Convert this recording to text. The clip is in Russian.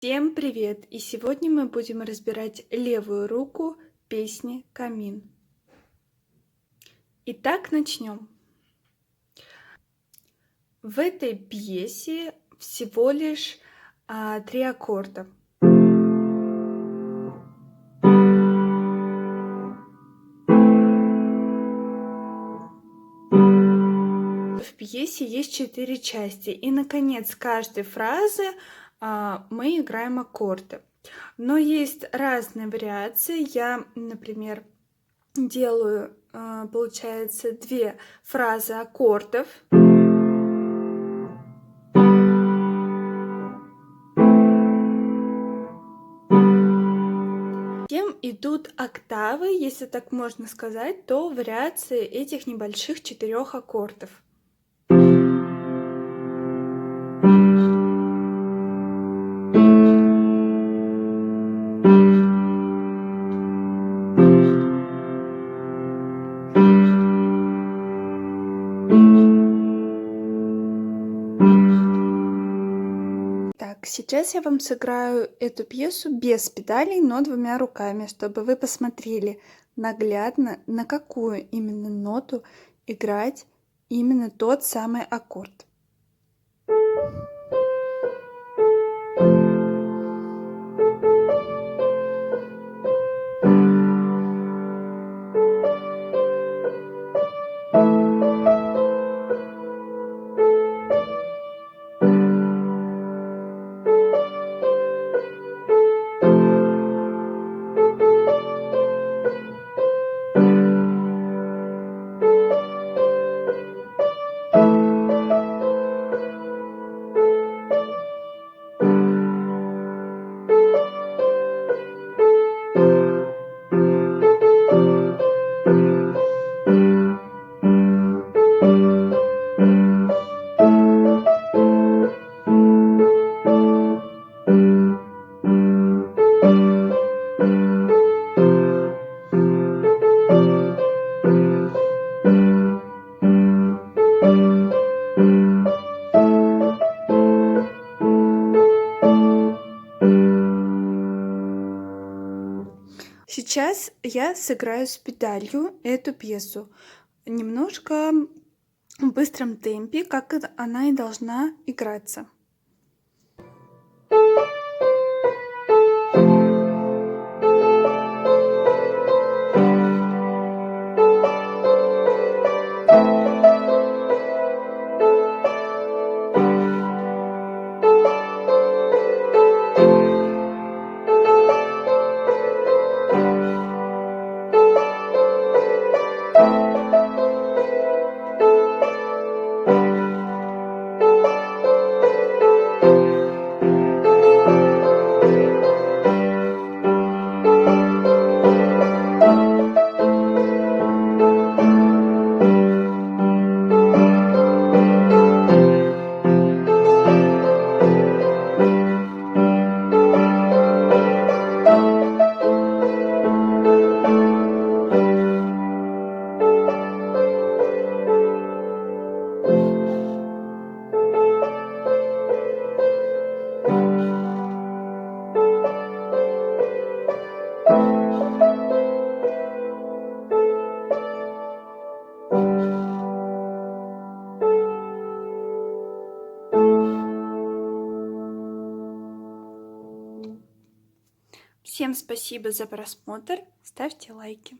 Всем привет! И сегодня мы будем разбирать левую руку песни «Камин». Итак, начнем. В этой пьесе всего лишь 3 аккорда. В пьесе есть 4 части, и на конец каждой фразы мы играем аккорды. Но есть разные вариации. Я, например, делаю, получается, 2 фразы аккордов. Затем идут октавы, если так можно сказать, то вариации этих небольших 4 аккордов. Так, сейчас я вам сыграю эту пьесу без педалей, но 2 руками, чтобы вы посмотрели наглядно, на какую именно ноту играть именно тот самый аккорд. Сейчас я сыграю с педалью эту пьесу немножко в быстром темпе, как она и должна играться. Всем спасибо за просмотр, ставьте лайки.